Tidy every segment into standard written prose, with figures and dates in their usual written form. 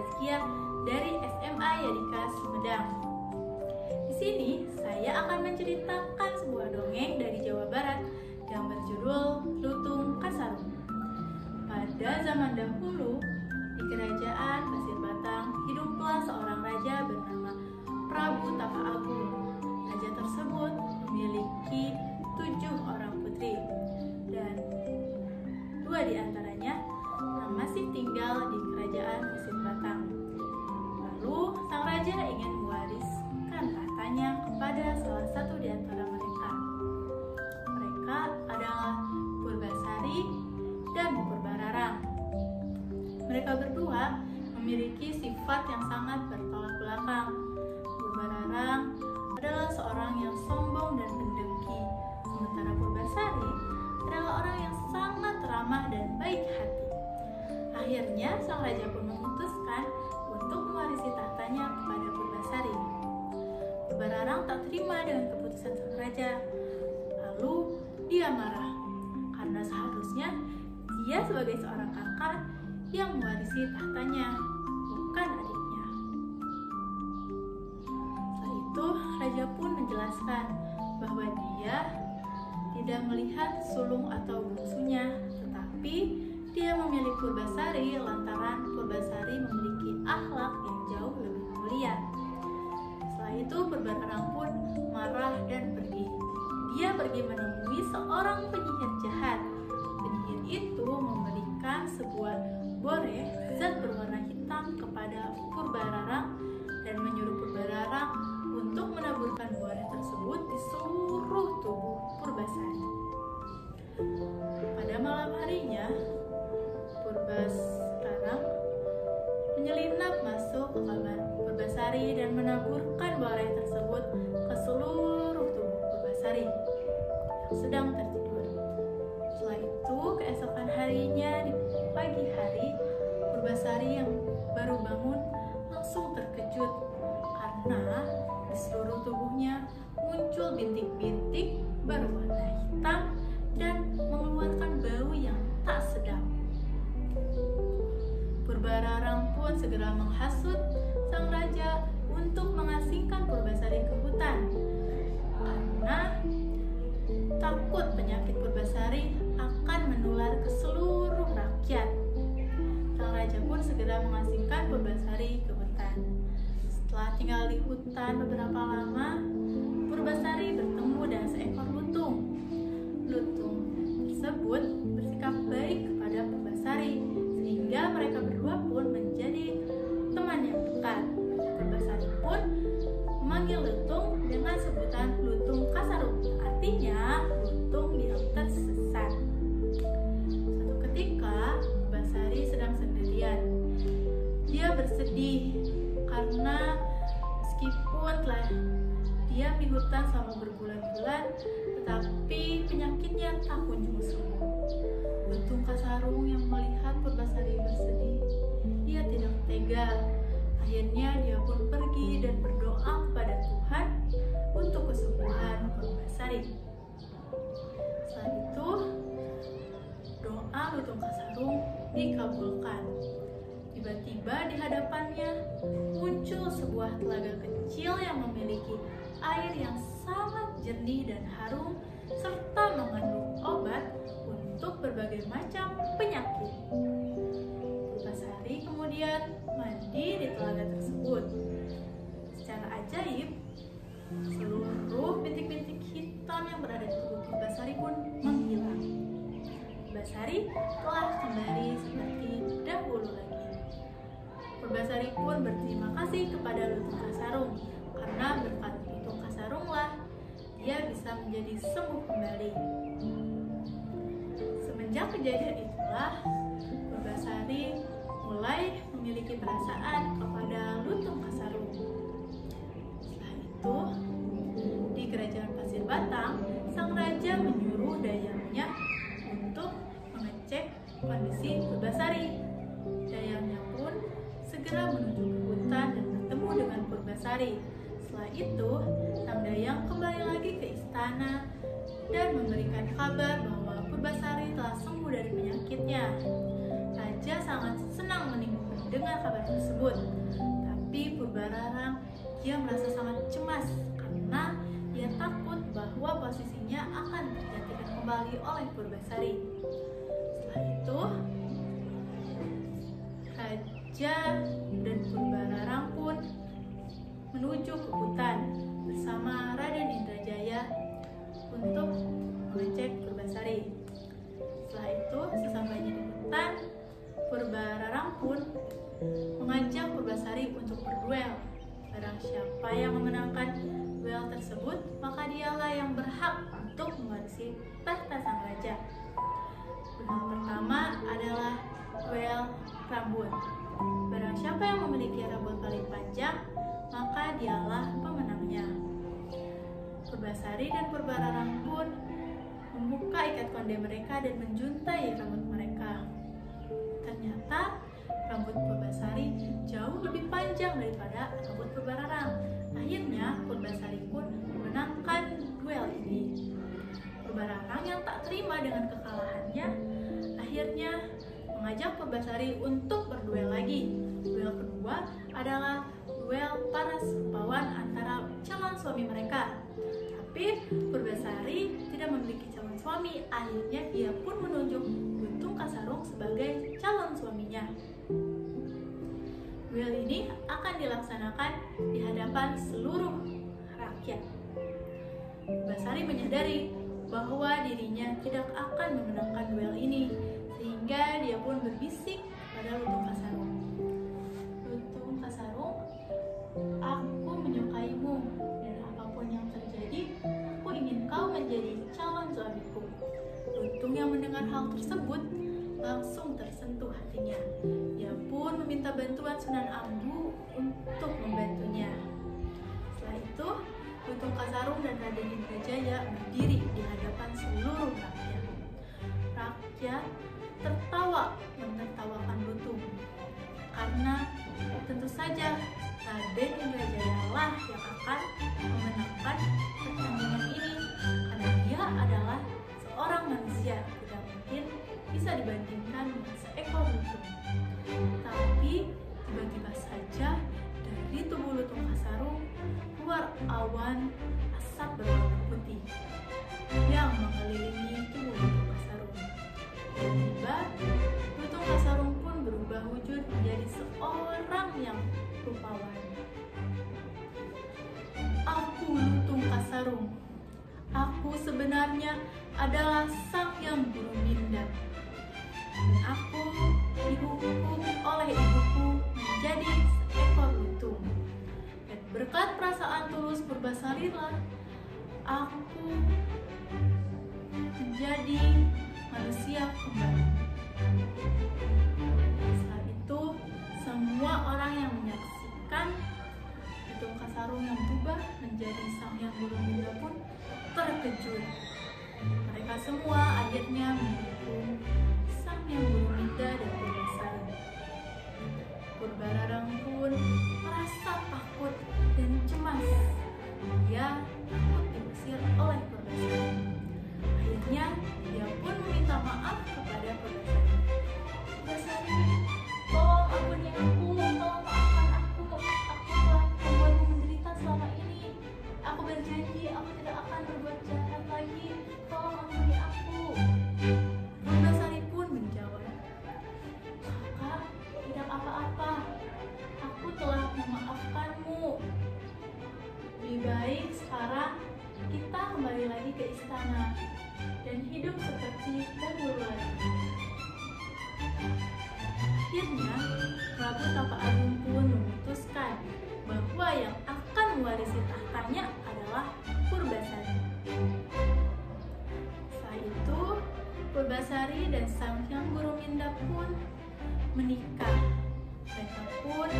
Rizkia dari SMA Yadika Sumedang. Di sini saya akan menceritakan sebuah dongeng dari Jawa Barat yang berjudul Lutung Kasarung. Pada zaman dahulu, di kerajaan Pasir Batang hiduplah seorang raja bernama Prabu Tapa Agung. Raja tersebut memiliki 7 orang putri dan 2 di antaranya masih tinggal di kerajaan Pasir Batang. Lalu sang raja ingin mewariskan tahtanya kepada salah satu di antara mereka. Mereka adalah Purbasari dan Purbararang. Mereka berdua memiliki sifat yang sangat bertolak belakang. Purbararang adalah seorang yang sombong dan mendengki, sementara Purbasari adalah orang yang sangat ramah dan baik hati. Akhirnya sang raja pun memutuskan untuk mewarisi tahtanya kepada Purbasari. Purbararang tak terima dengan keputusan sang raja. Lalu dia marah karena seharusnya dia sebagai seorang kakak yang mewarisi tahtanya, bukan adiknya. Setelah itu raja pun menjelaskan bahwa dia tidak melihat sulung atau bungsunya, tetapi dia memilih Purbasari lantaran Purbasari memiliki akhlak yang jauh lebih mulia. Setelah itu Purbararang pun marah dan pergi. Dia pergi menemui seorang penyihir jahat. Penyihir itu memberikan sebuah boreh zat berwarna hitam kepada Purbararang dan menyuruh Purbararang untuk menaburkan boreh tersebut di seluruh tubuh Purbasari. Pada malam harinya, Purbasarang menyelinap masuk ke kamar Purbasari dan menaburkan boreh tersebut ke seluruh tubuh Purbasari yang sedang tertidur. Setelah itu, keesokan harinya di pagi hari, Purbasari yang baru bangun langsung terkejut karena di seluruh tubuhnya muncul bintik-bintik berwarna hitam dan mengeluarkan bau yang tak sedap. Purbararang pun segera menghasut sang raja untuk mengasingkan Purbasari ke hutan karena takut penyakit Purbasari akan menular ke seluruh rakyat. Sang raja pun segera mengasingkan Purbasari ke hutan. Setelah tinggal di hutan beberapa lama, Purbasari bertemu dengan seekor lutung. Lutung tersebut bersikap baik kepada Purbasari sehingga mereka berdua pun menjadi teman yang dekat. Purbasari pun memanggil lutung dengan sebutan Lutung Kasarung, artinya lutung yang tersesat. Suatu ketika Purbasari sedang sendirian. Dia bersedih karena meskipun telah diam di hutan selama berbulan-bulan, tetapi penyakitnya tak kunjung sembuh. Lutung Kasarung yang melihat Purbasari bersedih, dia tidak tega. Akhirnya dia pun pergi dan berdoa kepada Tuhan untuk kesembuhan Purbasari. Setelah itu, doa Lutung Kasarung dikabulkan. Tiba-tiba di hadapannya muncul sebuah telaga kecil yang memiliki air yang sangat jernih dan harum serta mengandung obat untuk berbagai macam penyakit. Purbasari kemudian mandi di telaga tersebut. Secara ajaib, seluruh bintik-bintik hitam yang berada di tubuh Purbasari pun menghilang. Purbasari telah kembali seperti dahulu lagi. Purbasari pun berterima kasih kepada Lutung Kasarung karena berkat Lutung Kasarunglah dia bisa menjadi sembuh kembali. Semenjak kejadian itulah, Purbasari mulai memiliki perasaan kepada Lutung Kasarung. Setelah itu, di kerajaan Pasir Batang, sang raja menyuruh dayangnya untuk mengecek kondisi Purbasari. Dayangnya pun segera menuju ke hutan dan bertemu dengan Purbasari. Setelah itu, sang dayang kembali lagi ke istana dan memberikan kabar bahwa Purbasari telah sembuh dari penyakitnya. Raja sangat senang mendengar kabar tersebut. Tapi Purbararang dia merasa sangat cemas karena dia takut bahwa posisinya akan tergantikan kembali oleh Purbasari. Setelah itu, Raja dan Purbararang pun menuju ke hutan bersama Raden Indrajaya untuk mengecek Purbasari. Setelah itu, sesampainya di hutan, Purbararang pun mengajak Purbasari untuk berduel. Barang siapa yang memenangkan duel tersebut, maka dialah yang berhak untuk mewarisi tahta sang raja. Duel pertama adalah duel rambut. Barang siapa yang memiliki rambut paling panjang, maka dialah pemenangnya. Purbasari dan Purbararang pun membuka ikat konde mereka dan menjuntai rambut mereka. Ternyata rambut Purbasari jauh lebih panjang daripada rambut Purbararang. Akhirnya Purbasari pun memenangkan duel ini. Purbararang yang tak terima dengan kekalahannya akhirnya mengajak Purbasari untuk berduel lagi. Duel kedua adalah duel para serupawan antara calon suami mereka. Tapi Purbasari tidak memiliki calon suami. Akhirnya dia pun menunjuk Guntung Kasarung sebagai calon suaminya. Duel ini akan dilaksanakan di hadapan seluruh rakyat. Purbasari menyadari bahwa dirinya tidak akan memenangkan duel ini, sehingga dia pun berbisik pada Lutung Kasarung. Lutung Kasarung, aku menyukaimu, dan apapun yang terjadi, aku ingin kau menjadi calon suamiku. Lutung yang mendengar hal tersebut langsung tersentuh hatinya. Dia pun meminta bantuan Sunan Ambu untuk membantunya. Setelah itu, Lutung Kasarung dan Raden Indrajaya berdiri di hadapan seluruh rakyat. Rakyat tertawa menertawakan Lutung karena tentu saja Raden Indrajaya lah yang akan memenangkan pertandingan ini, karena dia adalah seorang manusia, tidak mungkin bisa dibandingkan dengan seekor lutung. Tapi tiba-tiba saja dari tubuh Lutung Kasarung keluar awan asap berwarna putih yang mengelilingi tubuh Lutung Kasarung. Tiba-tiba Lutung Kasarung pun berubah wujud menjadi seorang yang rupawan. Aku Lutung Kasarung. Aku sebenarnya adalah Sang Hyang Buruminda. Dan aku dihukum oleh ibuku menjadi seekor lutung. Dan berkat perasaan tulus Purbasarilah aku menjadi manusia kembali. Saat itu semua orang yang menyaksikan Lutung Kasarung yang berubah menjadi Sang Hyang Buruminda pun terkejut. Mereka semua akhirnya mendukung Sang Hyang Buruminda dan Purbasari. Purbararang pun merasa takut dan cemas. Dia takut diusir oleh Purbasari. Akhirnya dia pun meminta maaf kepada Purbasari. Purbasari, tolong ampuni aku, tolong maafkan aku. Aku telah membuatmu menderita selama ini. Aku berjanji aku tidak akan berbuat jahat lagi. Tolong ampuni aku. Purbasari pun menjawab, kakak, tidak apa-apa. Aku telah memaafkanmu. Lebih baik sekarang kita kembali lagi ke istana dan hidup seperti dahulu lagi. Akhirnya, Prabu Tapa Agung pun memutuskan bahwa yang akan mewarisi tahtanya adalah Purbasari. Setelah itu, Purbasari dan Sang Hyang Buruminda pun menikah. Mereka pun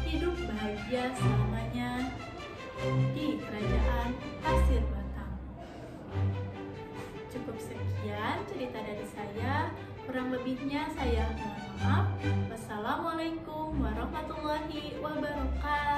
hidup bahagia selamanya di Kerajaan Pasir Batang. Cukup sekian cerita dari saya. Kurang lebihnya saya mohon maaf. Wassalamualaikum warahmatullahi wabarakatuh.